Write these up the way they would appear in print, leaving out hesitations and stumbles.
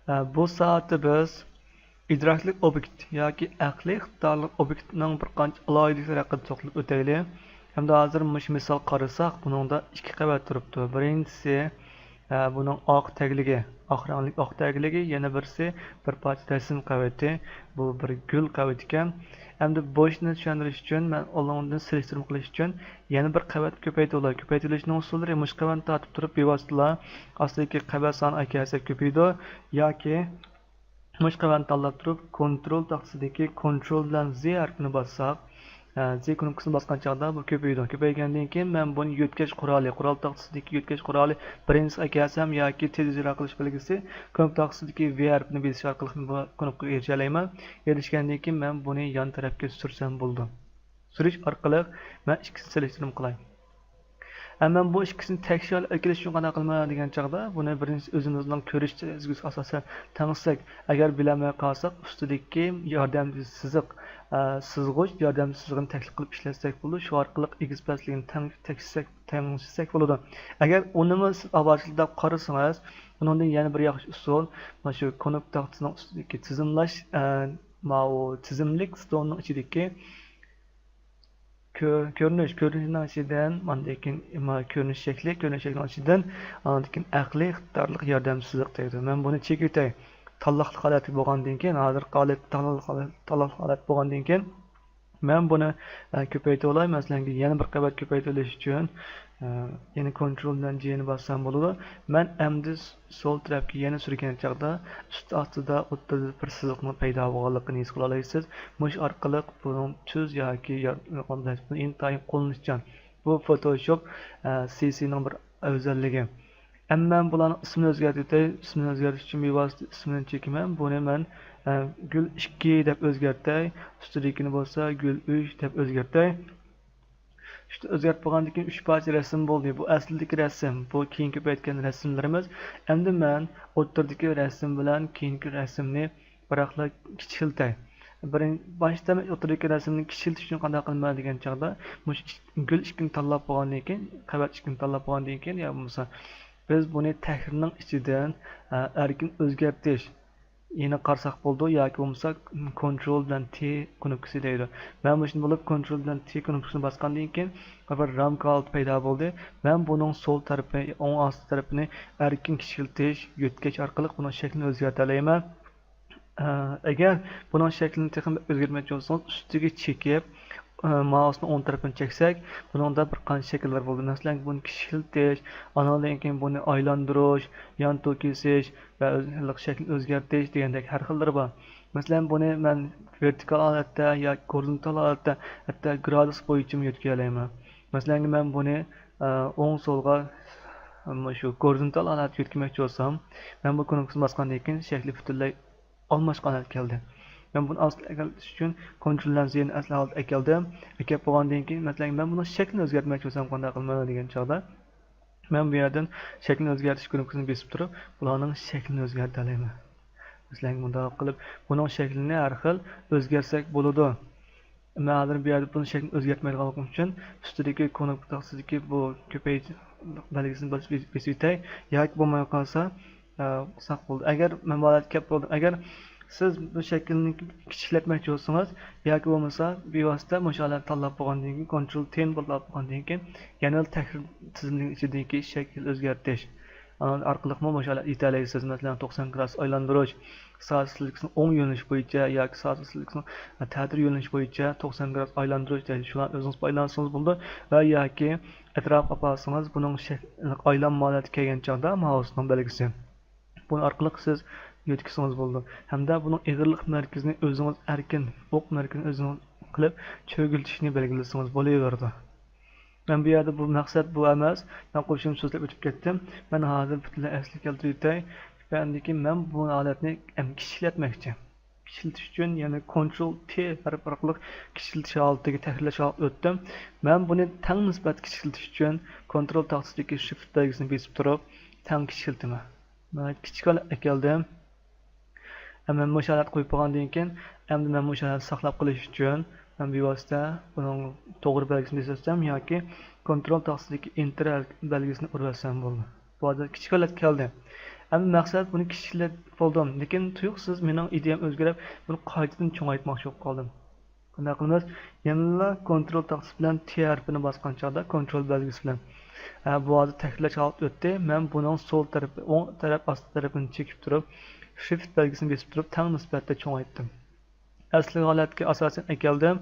Bu saatda biz idraklik obyekt yoki aqliy iqtidorli obyektning bir qancha alohidaliklari haqida to'xtalib o'taylik. Hamda hozir misol qarasak, buningda ikki qavat turibdi. Birinchisi buning oq tagligi, oq rangli oq tagligi, yana birisi bir parcha rasm qavati. Bu bir gul qavati ekan. Hamda bo'shni tushuntirish uchun men ularni selektor qilish uchun yana bir qavat ko'paytirib, ko'paytirishning usullari mush qavatni tortib turib bevosita ostidagi qavat soni akasi ko'paydi yoki mush qavatni tanlab turib kontrol taqsidagi kontrol bilan Z harfini bossak, Z knopkasini bosgan chog'da bu ko'paydi. Ko'paygandan keyin men buni yo'tkash quroli, qurol taqsidagi yo'tkash quroli birinchi akasam yoki tez ijro qilish belgisi knopka taqsidagi V harfini bosish orqali bu knopkaga erisha olaman. Erishgandan keyin men buni yon tarafga sursam bo'ldi. Surish orqali men ikkisini selektor qilay. Men bu ikkisini tekshirib kelishib uchun qanday qilmayman degan chog'da buni birinchi o'zimizning ko'rish sezgisiga asosan tangsak. Agar bilmay qolsak, ustidagi yordamchi siziq, sizg'ich yordamchi sizig'ini taklif qilib ishlatsak bo'ladi. Shu orqali egiz pastligini tangsak bo'ladi. Agar uni siz avvalgidek qarasangiz, bundan yana bir yaxshi usul mana shu knopka taqsining ustidagi tizimlash, tizimlik stolning ichidagi ko'rinishning ichidan ko'rinish shakli ichidan aqliy iqtidorli yordamchi siziq deydi. Men buni chekitay tanloqli holat bo'lgandan keyin, hozir tanloqli holat bo'lgandan keyin men buni ko'paytira olay. Masalan, yana bir qavat ko'paytirish uchun yana kontrol bilan J ni bossam bo'ladi. Men endi sol tarafga yana surgan chog'da ust ostida o'rtada bir siziqni paydo bo'lganligini his qila olasiz. Mush orqali buni tuz yoki intayin qo'llanishchan. Bu Photoshop CC ning bir o'zalligi. Ammo bularning ismini o'zgartirish uchun bevosita ismini chekaman. Buni men gul 2 deb o'zgartay. Ustidagini bo'lsa gul 3 deb o'zgartay. İşte o'zgartib bo'lgandan keyin 3 parcha rasm bo'ldi. Bu aslidagi rasm, bu keyin ko'paytgan rasmlarimiz. Endi men o'rtadagi rasm bilan keyingi rasmni biroqla kichiltay. Boshda o'rtadagi rasmni kichiltish uchun qanday qilmayman degan chog'da, gul 2ni tanlab bo'lgandan keyin, qavat 2ni tanlab bo'lgandan keyin, ya bo'lsa biz buni tahrirning ichidan erkin o'zgartirish yine qarsak bo'ldi yoki bo'lmasa kontrol bilan T knopkasi deydi. Men buni bo'lib kontrol bilan T knopkasini bosgandan keyin bir ramka alt paydo bo'ldi. Men buning sol tarafi, o'ng osti tarafini erkin kichiltirish yo'tkash orqali buning shaklini o'zgartira olaman. Agar buning shaklini texnik o'zgartirmoqchi bo'lsangiz, ustiga chekib mousening o'ng tarafini cheksak, buningda bir qancha shakllar bo'ldi. Masalan, buni kichiltirish, andan keyin buni aylantirish, yon to'kisish va o'zlik shaklni o'zgartirish degandek har xillari bor. Masalan, buni men vertikal holatda yoki gorizontal holatda hatto gradus bo'yicha yo'tkay olaman. Masalan, men buni o'ng so'lga shu gorizontal holatga yo'tkaymoqchi bo'lsam, men bu knopkasini bosgandan keyin shakli butunlay almashgan holatga keldi. Ben bunu asıl ekalish uchun kontroldan Z'ni asl holatga keldim. Ekib bo'lgandan keyin, masalan, men buni shaklini o'zgartirmoqchi bo'lsam qanday qilmayman degan chog'da, men bu yerdan shaklni o'zgartirish knopkasini bosib turib, bularning shaklini o'zgartira olaman. Masalan, bunday qilib, buning shaklini har xil o'zgartsak bo'ladi. Men hozir bu yerda buni shaklini o'zgartmaydiganligim uchun ustidagi knopka taqsidagi bu ko'payish belgisini bosib o'tay yoki bo'lmay qolsa saq bo'ldi. Agar men bu holatga kelib bo'ldim, agar siz bu shaklni kichiklatmoqchi bo'lsangiz yoki bo'lmasa bevosita mushalarni tanlab bo'lgandan keyin kontrol T ni tanlab bo'lgandan keyin yana tahrir tizimining ichidagi shakl o'zgartirish orqali mushalar italaysiz. Masalan, 90 gradus aylantirish, soatchilikni o'ng yo'nalish bo'yicha yoki soatchilikni ta'tir yo'nalish bo'yicha 90 gradus aylantirish deydi. Shular o'zingiz foydalansangiz bo'ldi va yoki atrofga qarsangiz buning aylanma holatiga kelgan chog'da mousening belgisi. Buni orqali siz yo'tkizsangiz bo'ldi. Hamda buning eg'irlik markazini o'zingiz erkin, o'q markazini o'zingiz qilib cho'giltishni belgilasangiz bo'laveradi. Men bu yerda bu maqsad bu emas. Men qo'shimcha so'zlab o'tib ketdim. Men hozir butunlay asli keltirib men bu holatni kichiklatmoqchi. Kichiltish uchun yana Ctrl T harfi orqali kichiltish holatiga tahrirlash holatiga o'tdim. Men buni tang nisbat kichiltish uchun Ctrl taqsidagi Shift belgisini bosib turib, tang kichiltiraman. Men kichikroq keldim. Men mushalat qo'yib bo'lgandan keyin, endi men mushalatni saqlab qolish uchun men bevosita buning to'g'ri belgisini bossam yoki kontrol taqsidagi Enter belgisini urasam bo'ldi. Bu yerda kichik holat keldi. Endi maqsad buni kichiklar bo'ldim, lekin tuyuqsiz mening ideyam o'zgarib, buni qaytadan cho'ngaytmoqchi bo'lib qoldim. Bunday qilamiz, yana kontrol taqsi bilan T harfini bosgan chog'da kontrol belgisi bilan bu hozir ta'kidlash holat o'tdi. Men buning so'l tarafi, o'ng taraf, osti tarafini chekib turib, shift belgisini bosib turib, teng nisbatda cho'ngaytdim. Asli holatga asosan keldim.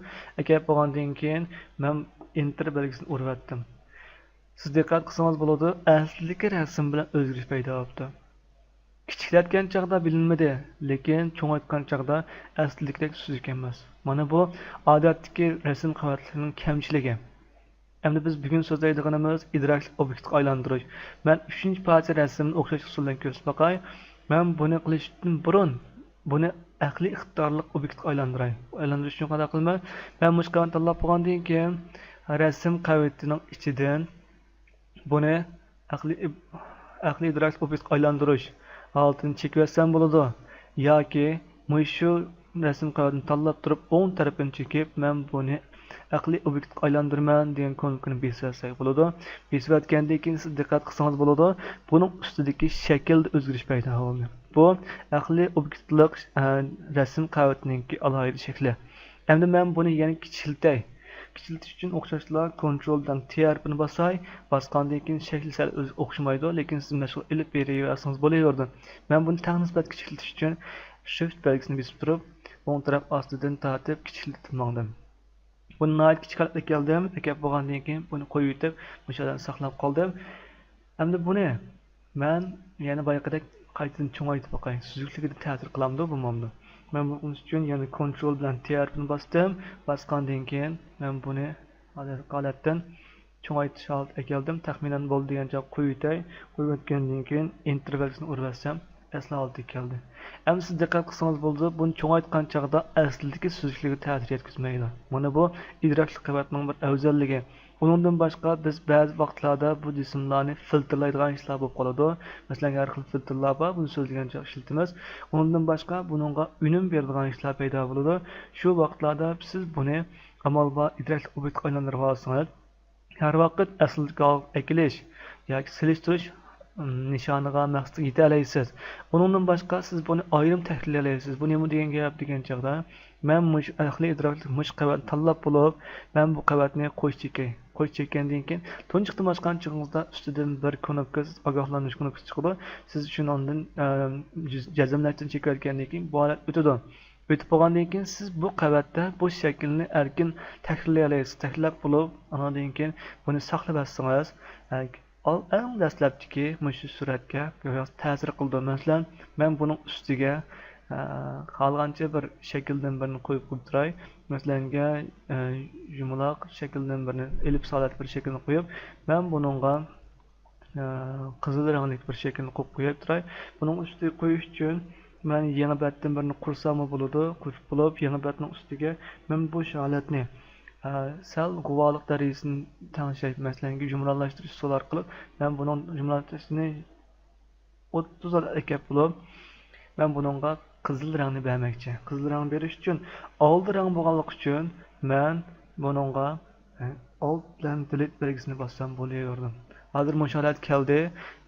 Kelib bo'lgandan keyin men enter belgisini urib o'tdim. Siz diqqat qilsangiz bo'ladi, aslidagi rasm bilan o'zgarish paydo bo'ldi. Kichiklatgan chog'da bilinmadi, lekin cho'ngaytgan chog'da aslidagidek suzuk emas. Mana bu odatdagi rasm qavatlarining kamchiligi. Endi biz bugun so'zlaydiganimiz idrokli obyektga aylantirish. Men 3-parcha rasmni o'xshash usuldan ko'rsatib boqay. Men buni qilishdan burun buni aqliy iqtidorli obyektga aylantiray. Aylantirish uchun qanday qilman? Men mushkani tanlab bo'lgandan keyin rasm qavatining ichidan buni aqliy idrokli obyektga aylantirish altini chekib bo'ladi yoki shu rasm qavatini tanlab turib o'ng tarafini chekib men buni aqliy obyektga aylantirman degan ko'nikni besatsak bo'ladi. Besatgandan keyin siz diqqat qilsangiz bo'ladi, buning ustidagi shaklda o'zgarish paydo bo'ldi. Bu aqliy obyektlik rasm qavatining alohida shakli. Endi men buni yana kichiltay. Kichiltish uchun o'xshashlar kontroldan T harfini bosay, bosgandan keyin shakli sal o'zi o'xshamaydi, lekin siz mashg'ul ilib beraversangiz bo'laveradi. Men buni teng nisbat kichiltish uchun shift belgisini bosib turib, o'ng taraf ostidan tortib kichiltib mangdim. Buni nihayat kichik holatga keldim. Kelib bo'lgandan keyin buni qo'yib yetib, o'shadan saqlab qoldim. Endi buni men yana boyaqidek qaytadan cho'ngaytib boqay. Suzukligida ta'sir qilamdi, bo'lmamdi. Men bu uchun yana kontrol bilan T harfini bosdim. Bosgandan keyin men buni holatdan cho'ngaytish holatiga keldim. Taxminan bo'ldi degancha qo'yib yetay. Qo'yib o'tgandan keyin enter belgisini urib bosam, asli holatiga keldi. Endi siz diqqat qilsangiz bo'ldi, buni cho'ngaytgan chog'da aslidagi suzukligiga ta'sir yetkazmaydi. Mana bu idrokli qavatning bir afzalligi. Undan boshqa biz ba'zi vaqtlarda bu jismlarni filtrlaydigan ishlar bo'lib qoladi. Masalan, har xil filtrlar bor, buni so'zlagancha ishlatamiz. Undan boshqa buningga unum beradigan ishlar paydo bo'ladi. Shu vaqtlarda siz buni amalga idrokli obyektga aylantirib olsangiz, har vaqt aslidagi ekilish yoki silishtirish nishoniga maqsadga yeta olasiz. Undan boshqa siz buni ayrim tahlil olasiz. Bu nima degan gap degan chog'da men mush aqliy idrokli mush qavatni tanlab bo'lib, men bu qavatni qo'sh chekkandan keyin tunji qilmoqchi chig'ingizda ustidan bir knopka ogohlanish knopkasi chiqadi. Siz uchun ondan jazmlashdan chekayotgandan keyin bu holat o'tadi. O'tib bo'lgandan keyin siz bu qavatda bu shaklni erkin tahlil olasiz. Tahlil bo'lib, undan keyin buni saqlab olsangiz, eng dastlabki shu suratga ta'sir qildi. Masalan, men buning ustiga qolgancha bir shakldan birini qo'yib turay. Masalan, yumaloq shakldan birini ellips holat bir shaklni qo'yib, men buningga qizil rangli bir shaklni qo'yib qo'yib turay. Buning ustiga qo'yish uchun men yangi batdan birini qursam bo'ladi. Qurib bo'lib, yangi batning ustiga men bu holatni sal guvohlik darajasini tanishlaydi. Masalan, jumlalashtirish usul orqali men buning jumlalashtirishni 30 aka bo'lib, men buningga qizil rangni bermoqchi. Qizil rang berish uchun oldi rang bo'lganligi uchun men buningga alt bilan delete belgisini bossam bo'laverdi. Hozir bu holat keldi.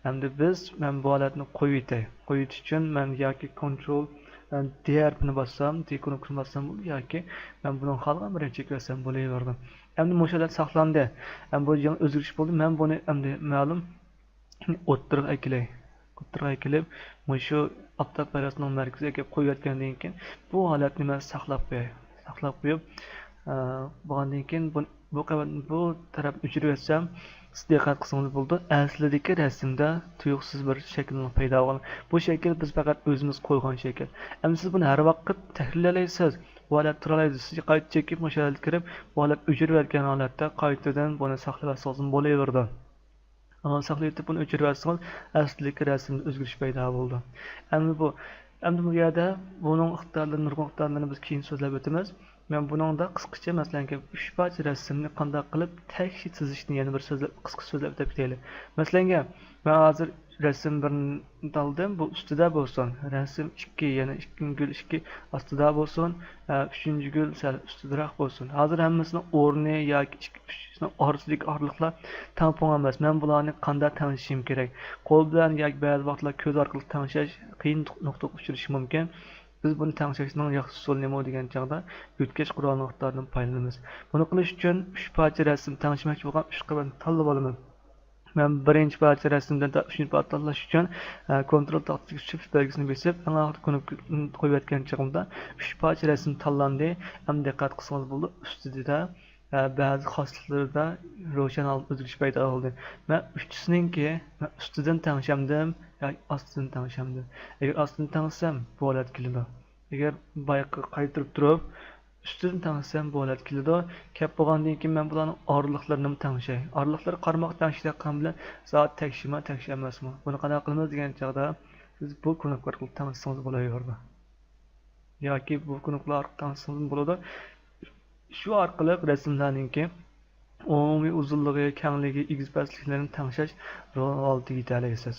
Endi men bu holatni qo'yib yetay. Qo'yib yetish uchun men yoki control D harfini bossam, D knopkasini bossam yoki men buni qolgan birini cheksam bo'laverdi. Endi bu holat saqlandi. Endi bu yana o'zgarish bo'ldi. Men buni endi ma'lum o'ttirib aklay. O'ttirib aklib, shu aptaq parasining markaziga kelib qo'yayotgandan keyin bu holatni men saqlab qo'yay. Saqlab qo'yib, bo'lgandan keyin bu tarafni o'chirib etsam, siz diqqat qilsangiz bo'ldi, aslidagi rasmda tuyuqsiz bir shaklni paydo bo'lgan. Bu shakl biz faqat o'zimiz qo'ygan shakl. Endi siz buni har vaqt tahrirlaysiz. Bu holat turalaysiz. Siz qayta chekib, holatga kirib, bu holat o'chirib yotgan holatda qaytadan buni saqlab olsangiz bo'laveradi. Saqlayib buni o'chirib olsangiz, aslidagi rasmda o'zgarish paydo bo'ldi. Endi bu yerda buning iqtidorlarini biz keyin so'zlab o'tamiz. Men buningda qisqacha masalan 3 parcha rasmni qanday qilib tashkil chizishni yana bir qisqa so'zlab o'tib ketaylik. Masalan, men hozir rasm birini aldım. Bu ustida bo'lsin. Rasm 2, yana ikkinchi gul 2 ostida bo'lsin. Uchinchi gul sal ustidaroq bo'lsin. Hozir hammasini o'rni yoki ikki orasidagi orliqlar tampon emas. Men bularni qanday tanishim kerak? Qo'l bilan yoki ba'zi vaqtlar ko'z orqali tanishish qiyin nuqtaga uchrashi mumkin. Biz buni tanishishning yaxshi usuli nima degan chog'da o'tkash qurilmalardan foydalanamiz. Buni qilish uchun 3 parcha rasm tanishmoqchi bo'lgan 3 qilib tanlab olaman. Men birinchi parcha rasmdan 3 parcha tanlash uchun kontrol taxtasiga shift belgisini bosib, eng oxirgi qo'yayotgan chog'imda 3 parcha rasm tanlandi. Ham diqqat qilsangiz bo'ldi. Ustida ba'zi xosliklarda ro'shan o'zgarish paydo bo'ldi. Men uchtasiningki ustidan tanishamdim yoki ostidan tanishamdim. Agar ostidan tanishsam bu holat keladi. Agar boyaqa qaytirib turib ustidan tanisam bu holat keladi. Kap bo'lgandan keyin men bularning orliqlarini tanishay. Orliqlar qarmoq tanishgan bilan soat tekshirma emasmi? Buni qanday qilamiz degan chog'da siz bu ko'nikma orqali tanishsangiz bo'laveradi. Yoki bu ko'nikmalar orqali tanishsangiz bo'ladi. Shu orqali rasmlarningki umumiy uzunligi, kengligi, egizpastliklarini tanishlash rol oldiga yetalaysiz.